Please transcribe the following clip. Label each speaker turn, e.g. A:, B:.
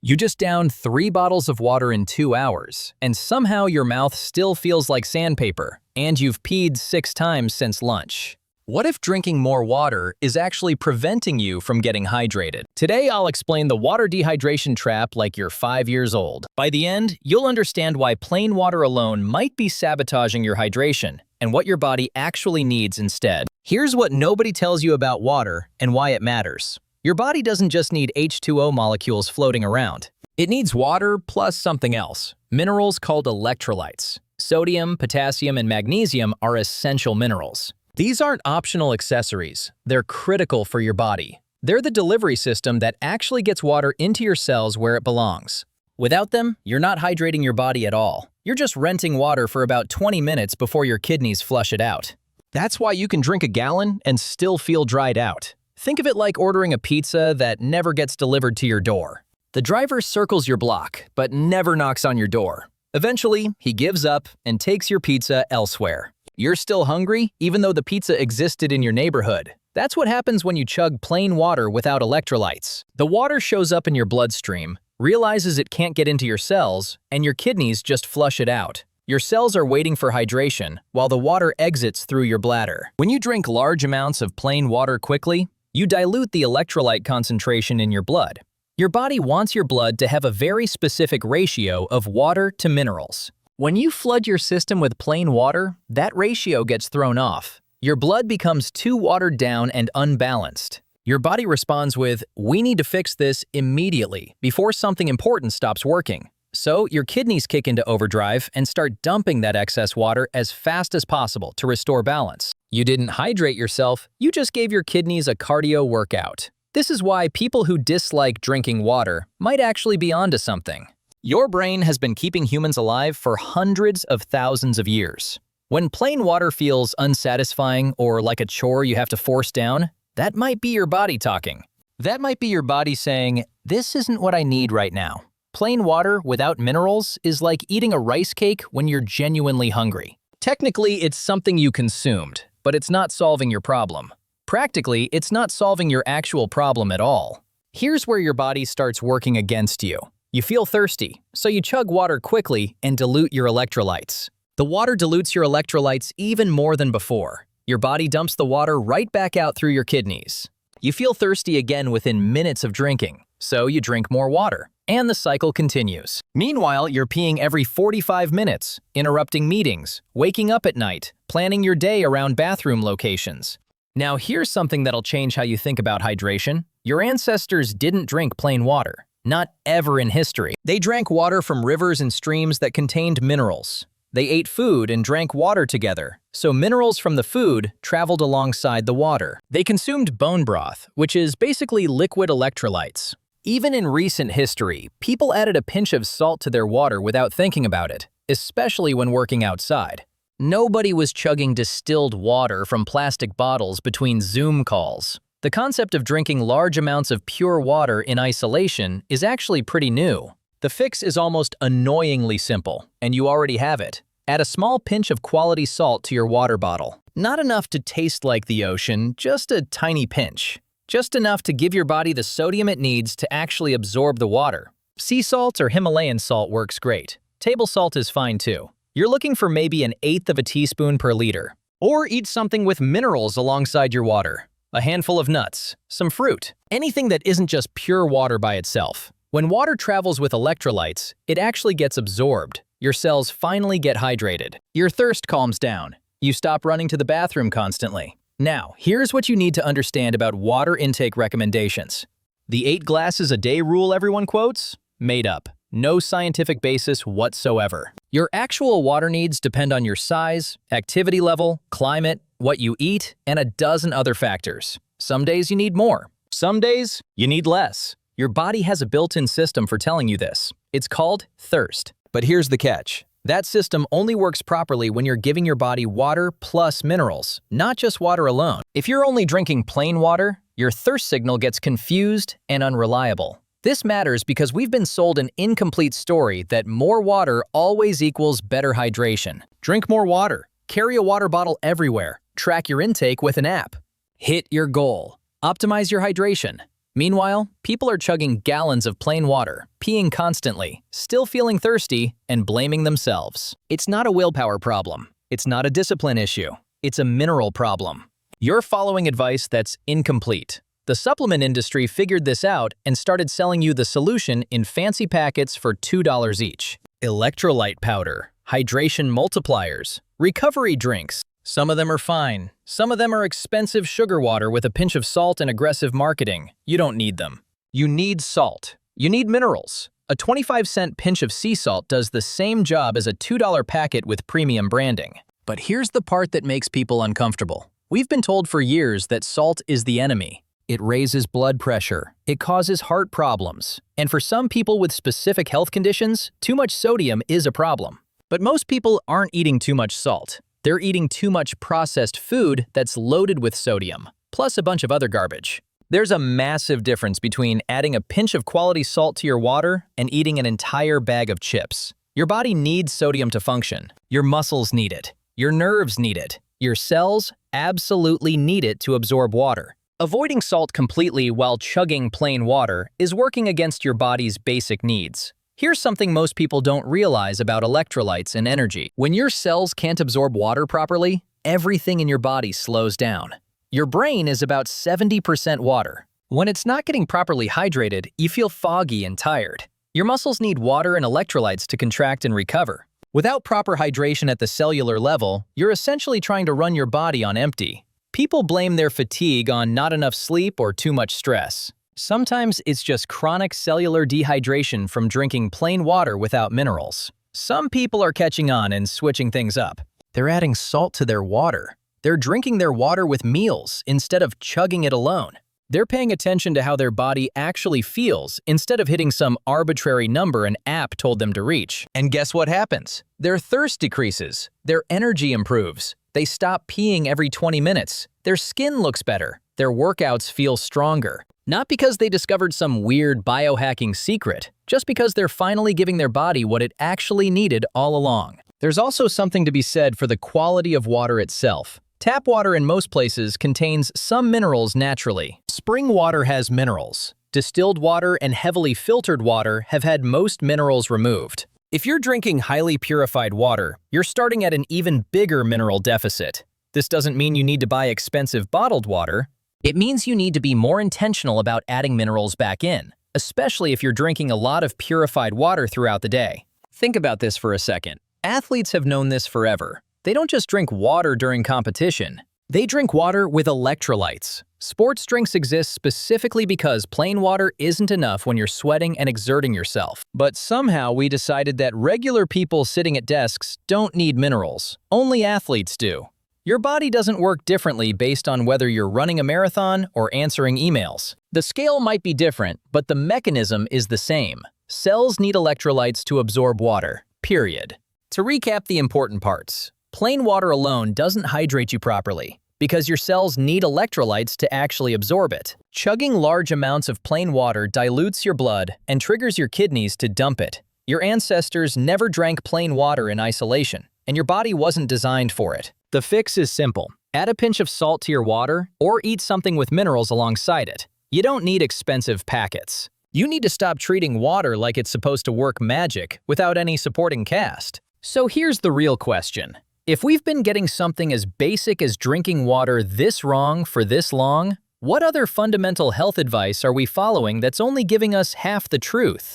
A: You just downed 3 bottles of water in 2 hours, and somehow your mouth still feels like sandpaper, and you've peed 6 times since lunch. What if drinking more water is actually preventing you from getting hydrated? Today, I'll explain the water dehydration trap like you're 5 years old. By the end, you'll understand why plain water alone might be sabotaging your hydration, and what your body actually needs instead. Here's what nobody tells you about water and why it matters. Your body doesn't just need H2O molecules floating around. It needs water plus something else, minerals called electrolytes. Sodium, potassium, and magnesium are essential minerals. These aren't optional accessories. They're critical for your body. They're the delivery system that actually gets water into your cells where it belongs. Without them, you're not hydrating your body at all. You're just renting water for about 20 minutes before your kidneys flush it out. That's why you can drink a gallon and still feel dried out. Think of it like ordering a pizza that never gets delivered to your door. The driver circles your block, but never knocks on your door. Eventually, he gives up and takes your pizza elsewhere. You're still hungry, even though the pizza existed in your neighborhood. That's what happens when you chug plain water without electrolytes. The water shows up in your bloodstream, realizes it can't get into your cells, and your kidneys just flush it out. Your cells are waiting for hydration, while the water exits through your bladder. When you drink large amounts of plain water quickly, you dilute the electrolyte concentration in your blood. Your body wants your blood to have a very specific ratio of water to minerals. When you flood your system with plain water, that ratio gets thrown off. Your blood becomes too watered down and unbalanced. Your body responds with, "We need to fix this immediately before something important stops working." So your kidneys kick into overdrive and start dumping that excess water as fast as possible to restore balance. You didn't hydrate yourself, you just gave your kidneys a cardio workout. This is why people who dislike drinking water might actually be onto something. Your brain has been keeping humans alive for hundreds of thousands of years. When plain water feels unsatisfying or like a chore you have to force down, that might be your body talking. That might be your body saying, "This isn't what I need right now." Plain water without minerals is like eating a rice cake when you're genuinely hungry. Technically, it's something you consumed, but it's not solving your problem. Practically, it's not solving your actual problem at all. Here's where your body starts working against you. You feel thirsty, so you chug water quickly and dilute your electrolytes. The water dilutes your electrolytes even more than before. Your body dumps the water right back out through your kidneys. You feel thirsty again within minutes of drinking, so you drink more water, and the cycle continues. Meanwhile, you're peeing every 45 minutes, interrupting meetings, waking up at night, planning your day around bathroom locations. Now here's something that'll change how you think about hydration. Your ancestors didn't drink plain water. Not ever in history. They drank water from rivers and streams that contained minerals. They ate food and drank water together, so minerals from the food traveled alongside the water. They consumed bone broth, which is basically liquid electrolytes. Even in recent history, people added a pinch of salt to their water without thinking about it, especially when working outside. Nobody was chugging distilled water from plastic bottles between Zoom calls. The concept of drinking large amounts of pure water in isolation is actually pretty new. The fix is almost annoyingly simple, and you already have it. Add a small pinch of quality salt to your water bottle. Not enough to taste like the ocean, just a tiny pinch. Just enough to give your body the sodium it needs to actually absorb the water. Sea salt or Himalayan salt works great. Table salt is fine too. You're looking for maybe 1/8 of a teaspoon per liter. Or eat something with minerals alongside your water. A handful of nuts, some fruit, anything that isn't just pure water by itself. When water travels with electrolytes, it actually gets absorbed. Your cells finally get hydrated. Your thirst calms down. You stop running to the bathroom constantly. Now, here's what you need to understand about water intake recommendations. The 8 glasses a day rule everyone quotes? Made up. No scientific basis whatsoever. Your actual water needs depend on your size, activity level, climate, what you eat, and a dozen other factors. Some days you need more. Some days you need less. Your body has a built-in system for telling you this. It's called thirst. But here's the catch. That system only works properly when you're giving your body water plus minerals, not just water alone. If you're only drinking plain water, your thirst signal gets confused and unreliable. This matters because we've been sold an incomplete story that more water always equals better hydration. Drink more water. Carry a water bottle everywhere. Track your intake with an app. Hit your goal. Optimize your hydration. Meanwhile, people are chugging gallons of plain water, peeing constantly, still feeling thirsty, and blaming themselves. It's not a willpower problem. It's not a discipline issue. It's a mineral problem. You're following advice that's incomplete. The supplement industry figured this out and started selling you the solution in fancy packets for $2 each. Electrolyte powder, hydration multipliers, recovery drinks. Some of them are fine. Some of them are expensive sugar water with a pinch of salt and aggressive marketing. You don't need them. You need salt. You need minerals. A 25-cent pinch of sea salt does the same job as a $2 packet with premium branding. But here's the part that makes people uncomfortable. We've been told for years that salt is the enemy. It raises blood pressure. It causes heart problems. And for some people with specific health conditions, too much sodium is a problem. But most people aren't eating too much salt. They're eating too much processed food that's loaded with sodium, plus a bunch of other garbage. There's a massive difference between adding a pinch of quality salt to your water and eating an entire bag of chips. Your body needs sodium to function. Your muscles need it. Your nerves need it. Your cells absolutely need it to absorb water. Avoiding salt completely while chugging plain water is working against your body's basic needs. Here's something most people don't realize about electrolytes and energy. When your cells can't absorb water properly, everything in your body slows down. Your brain is about 70% water. When it's not getting properly hydrated, you feel foggy and tired. Your muscles need water and electrolytes to contract and recover. Without proper hydration at the cellular level, you're essentially trying to run your body on empty. People blame their fatigue on not enough sleep or too much stress. Sometimes it's just chronic cellular dehydration from drinking plain water without minerals. Some people are catching on and switching things up. They're adding salt to their water. They're drinking their water with meals instead of chugging it alone. They're paying attention to how their body actually feels instead of hitting some arbitrary number an app told them to reach. And guess what happens? Their thirst decreases. Their energy improves. They stop peeing every 20 minutes. Their skin looks better. Their workouts feel stronger. Not because they discovered some weird biohacking secret, just because they're finally giving their body what it actually needed all along. There's also something to be said for the quality of water itself. Tap water in most places contains some minerals naturally. Spring water has minerals. Distilled water and heavily filtered water have had most minerals removed. If you're drinking highly purified water, you're starting at an even bigger mineral deficit. This doesn't mean you need to buy expensive bottled water. It means you need to be more intentional about adding minerals back in, especially if you're drinking a lot of purified water throughout the day. Think about this for a second. Athletes have known this forever. They don't just drink water during competition. They drink water with electrolytes. Sports drinks exist specifically because plain water isn't enough when you're sweating and exerting yourself. But somehow we decided that regular people sitting at desks don't need minerals. Only athletes do. Your body doesn't work differently based on whether you're running a marathon or answering emails. The scale might be different, but the mechanism is the same. Cells need electrolytes to absorb water, period. To recap the important parts, plain water alone doesn't hydrate you properly because your cells need electrolytes to actually absorb it. Chugging large amounts of plain water dilutes your blood and triggers your kidneys to dump it. Your ancestors never drank plain water in isolation, and your body wasn't designed for it. The fix is simple. Add a pinch of salt to your water or eat something with minerals alongside it. You don't need expensive packets. You need to stop treating water like it's supposed to work magic without any supporting cast. So here's the real question. If we've been getting something as basic as drinking water this wrong for this long, what other fundamental health advice are we following that's only giving us half the truth?